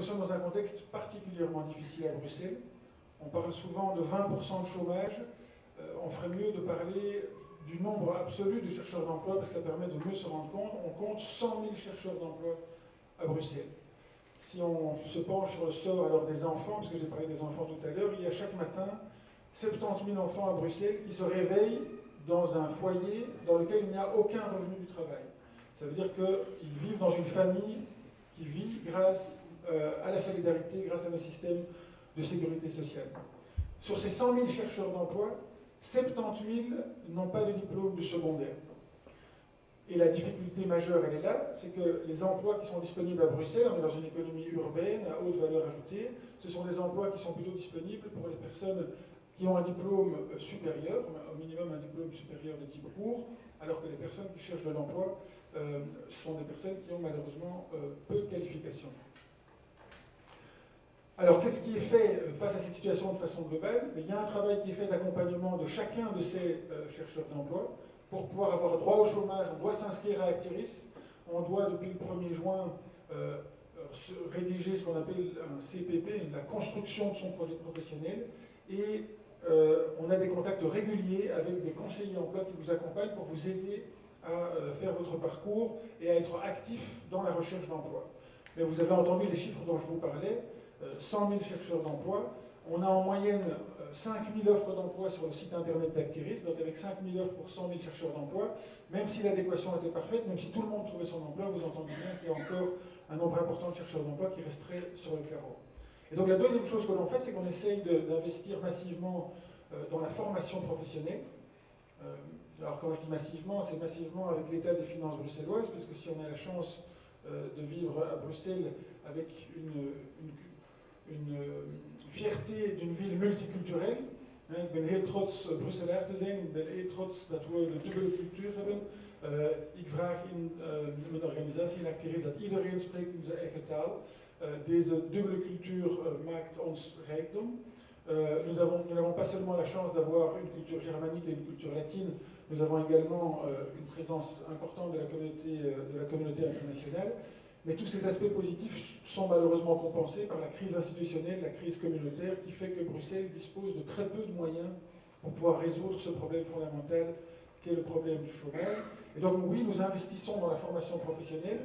Nous sommes dans un contexte particulièrement difficile à Bruxelles. On parle souvent de 20% de chômage. On ferait mieux de parler du nombre absolu de chercheurs d'emploi parce que ça permet de mieux se rendre compte. On compte 100 000 chercheurs d'emploi à Bruxelles. Si on se penche sur le sort alors des enfants, parce que j'ai parlé des enfants tout à l'heure, il y a chaque matin 70 000 enfants à Bruxelles qui se réveillent dans un foyer dans lequel il n'y a aucun revenu du travail. Ça veut dire qu'ils vivent dans une famille qui vit grâce à la solidarité, grâce à nos systèmes de sécurité sociale. Sur ces 100 000 chercheurs d'emploi, 70 000 n'ont pas de diplôme du secondaire. Et la difficulté majeure, elle est là, c'est que les emplois qui sont disponibles à Bruxelles, on est dans une économie urbaine à haute valeur ajoutée, ce sont des emplois qui sont plutôt disponibles pour les personnes qui ont un diplôme supérieur, au minimum un diplôme supérieur de type court, alors que les personnes qui cherchent de l'emploi sont des personnes qui ont malheureusement peu de qualifications. Alors, qu'est-ce qui est fait face à cette situation de façon globale? Il y a un travail qui est fait d'accompagnement de chacun de ces chercheurs d'emploi. Pour pouvoir avoir droit au chômage, on doit s'inscrire à Actiris. On doit, depuis le 1er juin, rédiger ce qu'on appelle un CPP, la construction de son projet professionnel. Et on a des contacts réguliers avec des conseillers emploi qui vous accompagnent pour vous aider à faire votre parcours et à être actif dans la recherche d'emploi. Mais vous avez entendu les chiffres dont je vous parlais. 100 000 chercheurs d'emploi. On a en moyenne 5 000 offres d'emploi sur le site internet d'Actiris, donc avec 5 000 offres pour 100 000 chercheurs d'emploi, même si l'adéquation était parfaite, même si tout le monde trouvait son emploi, vous entendez bien qu'il y a encore un nombre important de chercheurs d'emploi qui resteraient sur le carreau. Et donc la deuxième chose que l'on fait, c'est qu'on essaye d'investir massivement dans la formation professionnelle. Alors quand je dis massivement, c'est massivement avec l'état des finances bruxelloises, parce que si on a la chance de vivre à Bruxelles avec une fierté d'une ville multiculturelle. Ik ben heel trots Brusselaar te zijn, ik ben heel trots dat we een dubbele cultuur hebben. Ik vraag in mijn organisatie in Actiris dat iedereen spreekt in zijn eigen taal. Deze dubbele cultuur maakt ons rijkdom. Nous n'avons pas seulement la chance d'avoir une culture germanique et une culture latine, nous avons également une présence importante de la communauté internationale. Mais tous ces aspects positifs sont malheureusement compensés par la crise institutionnelle, la crise communautaire, qui fait que Bruxelles dispose de très peu de moyens pour pouvoir résoudre ce problème fondamental qu'est le problème du chômage. Et donc oui, nous investissons dans la formation professionnelle,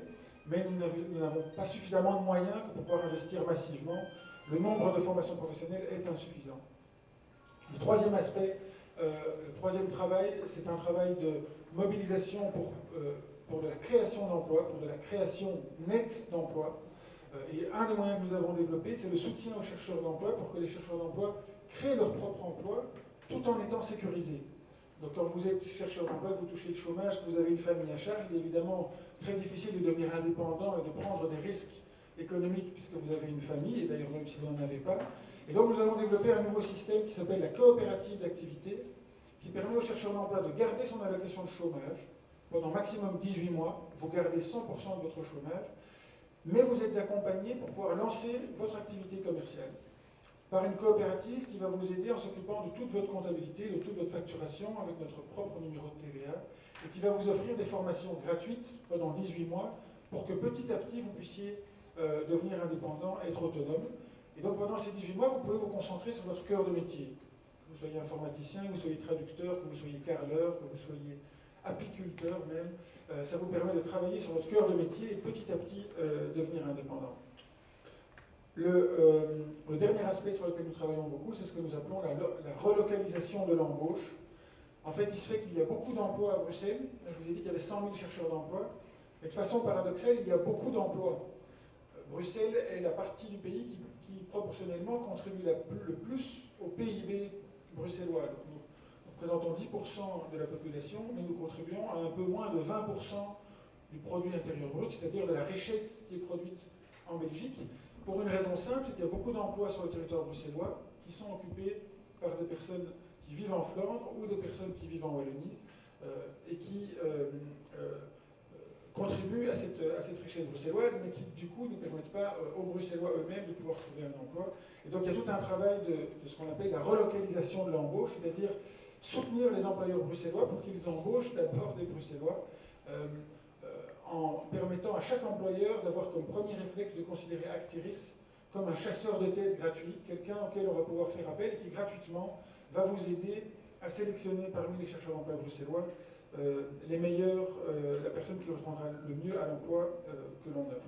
mais nous n'avons pas suffisamment de moyens pour pouvoir investir massivement. Le nombre de formations professionnelles est insuffisant. Le troisième aspect, le troisième travail, c'est un travail de mobilisation pour de la création d'emplois, pour de la création nette d'emplois. Et un des moyens que nous avons développé, c'est le soutien aux chercheurs d'emploi pour que les chercheurs d'emploi créent leur propre emploi tout en étant sécurisés. Donc quand vous êtes chercheur d'emploi, que vous touchez le chômage, que vous avez une famille à charge, il est évidemment très difficile de devenir indépendant et de prendre des risques économiques puisque vous avez une famille, et d'ailleurs même si vous n'en avez pas. Et donc nous avons développé un nouveau système qui s'appelle la coopérative d'activité, qui permet aux chercheurs d'emploi de garder son allocation de chômage pendant maximum 18 mois, vous gardez 100% de votre chômage, mais vous êtes accompagné pour pouvoir lancer votre activité commerciale par une coopérative qui va vous aider en s'occupant de toute votre comptabilité, de toute votre facturation avec notre propre numéro de TVA et qui va vous offrir des formations gratuites pendant 18 mois pour que petit à petit vous puissiez devenir indépendant, être autonome. Et donc pendant ces 18 mois, vous pouvez vous concentrer sur votre cœur de métier. Que vous soyez informaticien, que vous soyez traducteur, que vous soyez carreleur, que vous soyez apiculteur même, ça vous permet de travailler sur votre cœur de métier et petit à petit devenir indépendant. Le dernier aspect sur lequel nous travaillons beaucoup, c'est ce que nous appelons la relocalisation de l'embauche. En fait, il se fait qu'il y a beaucoup d'emplois à Bruxelles. Je vous ai dit qu'il y avait 100 000 chercheurs d'emploi. Mais de façon paradoxale, il y a beaucoup d'emplois. Bruxelles est la partie du pays qui proportionnellement contribue le plus au PIB bruxellois. Donc, nous représentons 10% de la population, mais nous contribuons à un peu moins de 20% du produit intérieur brut, c'est-à-dire de la richesse qui est produite en Belgique, pour une raison simple, c'est qu'il y a beaucoup d'emplois sur le territoire bruxellois qui sont occupés par des personnes qui vivent en Flandre ou des personnes qui vivent en Wallonie et qui contribuent à cette richesse bruxelloise, mais qui du coup ne permettent pas aux Bruxellois eux-mêmes de pouvoir trouver un emploi. Et donc il y a tout un travail de ce qu'on appelle la relocalisation de l'embauche, c'est-à-dire soutenir les employeurs bruxellois pour qu'ils embauchent d'abord des Bruxellois en permettant à chaque employeur d'avoir comme premier réflexe de considérer Actiris comme un chasseur de tête gratuit, quelqu'un auquel on va pouvoir faire appel et qui gratuitement va vous aider à sélectionner parmi les chercheurs d'emploi bruxellois les meilleurs, la personne qui correspondra le mieux à l'emploi que l'on offre.